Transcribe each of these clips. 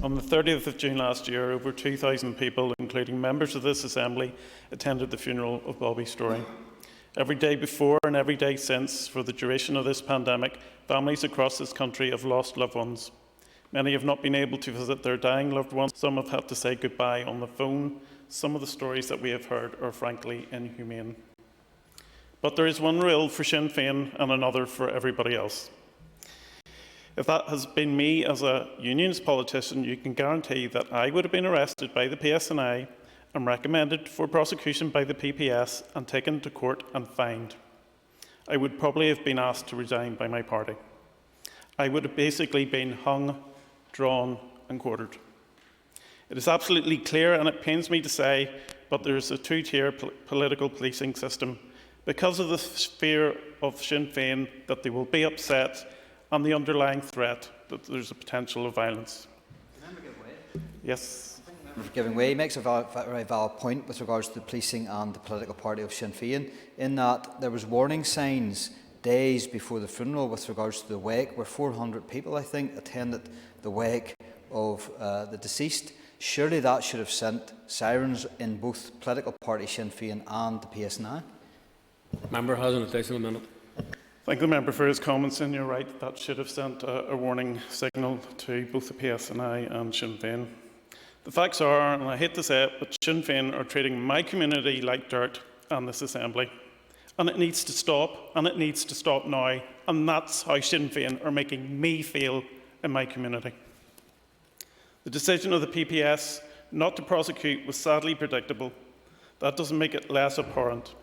On the 30th of June last year, over 2,000 people, including members of this Assembly, attended the funeral of Bobby Story. Every day before and every day since, for the duration of this pandemic, families across this country have lost loved ones. Many have not been able to visit their dying loved ones. Some have had to say goodbye on the phone. Some of the stories that we have heard are frankly inhumane. But there is one rule for Sinn Féin and another for everybody else. If that has been me as a Unionist politician, you can guarantee that I would have been arrested by the PSNI and recommended for prosecution by the PPS and taken to court and fined. I would probably have been asked to resign by my party. I would have basically been hung, drawn and quartered. It is absolutely clear, and it pains me to say, but there is a two-tier political policing system because of the fear of Sinn Féin that they will be upset and the underlying threat that there is a potential of violence. Yes. Giving way, he makes a very valid point with regards to the policing and the political party of Sinn Féin, in that there was warning signs days before the funeral with regards to the wake, where 400 people, I think, attended the wake of the deceased. Surely that should have sent sirens in both political party Sinn Féin and the PSNI. Member has an additional minute. Thank the member for his comments, and you're right, that should have sent a warning signal to both the PSNI and Sinn Féin. The facts are, and I hate to say it, but Sinn Féin are treating my community like dirt and this Assembly. And it needs to stop, and it needs to stop now. And that's how Sinn Féin are making me feel in my community. The decision of the PPS not to prosecute was sadly predictable. That doesn't make it less abhorrent.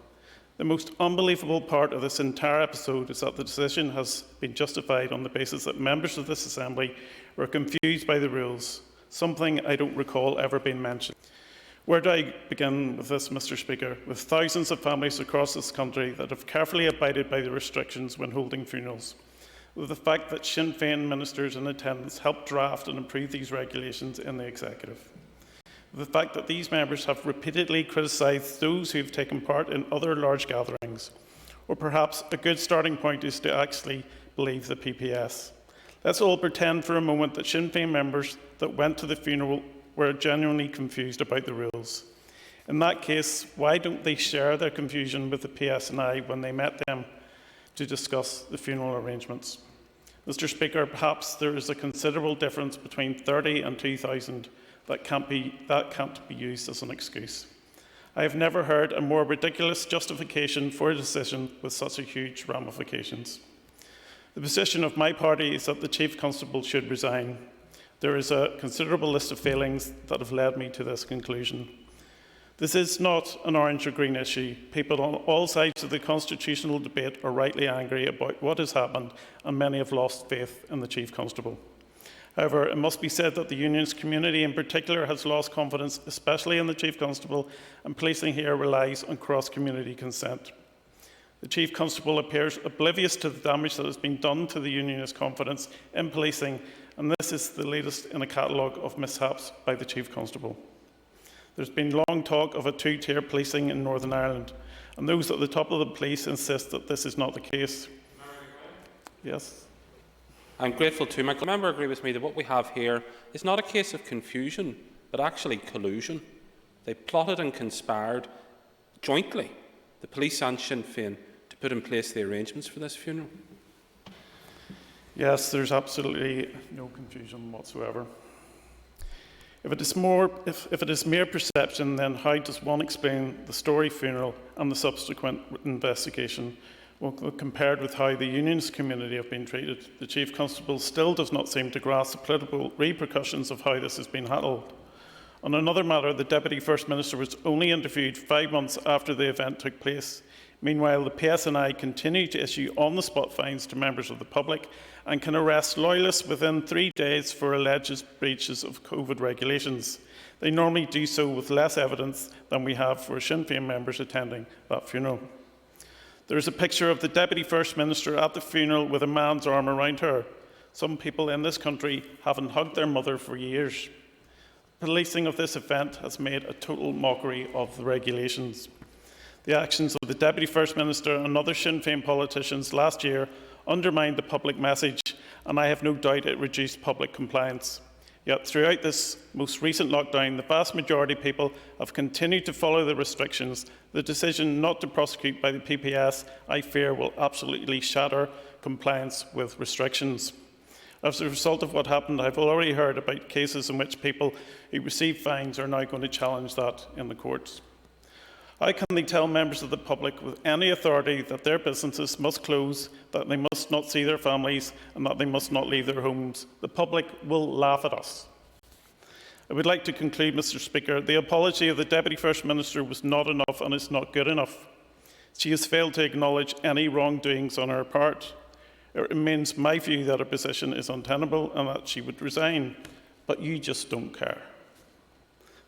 The most unbelievable part of this entire episode is that the decision has been justified on the basis that members of this Assembly were confused by the rules, something I don't recall ever being mentioned. Where do I begin with this, Mr. Speaker? With thousands of families across this country that have carefully abided by the restrictions when holding funerals. With the fact that Sinn Fein ministers in attendance helped draft and improve these regulations in the Executive. The fact that these members have repeatedly criticised those who have taken part in other large gatherings. Or perhaps a good starting point is to actually believe the PPS. Let's all pretend for a moment that Sinn Féin members that went to the funeral were genuinely confused about the rules. In that case, why don't they share their confusion with the PSNI when they met them to discuss the funeral arrangements? Mr. Speaker, perhaps there is a considerable difference between 30 and 2,000 that can't be used as an excuse. I have never heard a more ridiculous justification for a decision with such huge ramifications. The position of my party is that the Chief Constable should resign. There is a considerable list of failings that have led me to this conclusion. This is not an orange or green issue. People on all sides of the constitutional debate are rightly angry about what has happened, and many have lost faith in the Chief Constable. However, it must be said that the Unionist community in particular has lost confidence, especially in the Chief Constable, and policing here relies on cross-community consent. The Chief Constable appears oblivious to the damage that has been done to the Unionist confidence in policing, and this is the latest in a catalogue of mishaps by the Chief Constable. There's been long talk of a two-tier policing in Northern Ireland, and those at the top of the police insist that this is not the case. Yes. I'm grateful to my member agree with me that what we have here is not a case of confusion, but actually collusion. They plotted and conspired jointly, the police and Sinn Féin, to put in place the arrangements for this funeral. Yes, there's absolutely no confusion whatsoever. If it is mere perception, then how does one explain the Story funeral and the subsequent investigation? Well, compared with how the Unionist community have been treated, the Chief Constable still does not seem to grasp the political repercussions of how this has been handled. On another matter, the Deputy First Minister was only interviewed 5 months after the event took place. Meanwhile, the PSNI continue to issue on-the-spot fines to members of the public and can arrest loyalists within 3 days for alleged breaches of COVID regulations. They normally do so with less evidence than we have for Sinn Féin members attending that funeral. There is a picture of the Deputy First Minister at the funeral with a man's arm around her. Some people in this country haven't hugged their mother for years. Policing of this event has made a total mockery of the regulations. The actions of the Deputy First Minister and other Sinn Féin politicians last year undermined the public message, and I have no doubt it reduced public compliance. Yet throughout this most recent lockdown, the vast majority of people have continued to follow the restrictions. The decision not to prosecute by the PPS, I fear, will absolutely shatter compliance with restrictions. As a result of what happened, I've already heard about cases in which people who receive fines are now going to challenge that in the courts. How can they tell members of the public with any authority that their businesses must close, that they must not see their families, and that they must not leave their homes? The public will laugh at us. I would like to conclude, Mr. Speaker. The apology of the Deputy First Minister was not enough and is not good enough. She has failed to acknowledge any wrongdoings on her part. It remains my view that her position is untenable and that she would resign, but you just don't care.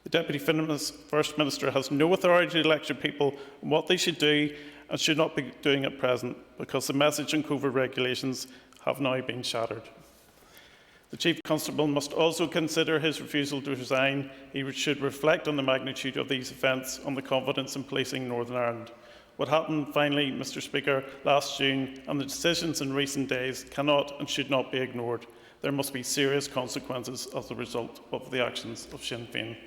The Deputy First Minister has no authority to lecture people on what they should do and should not be doing at present, because the message on COVID regulations have now been shattered. The Chief Constable must also consider his refusal to resign. He should reflect on the magnitude of these events on the confidence in policing Northern Ireland. What happened finally, Mr. Speaker, last June and the decisions in recent days cannot and should not be ignored. There must be serious consequences as a result of the actions of Sinn Fein.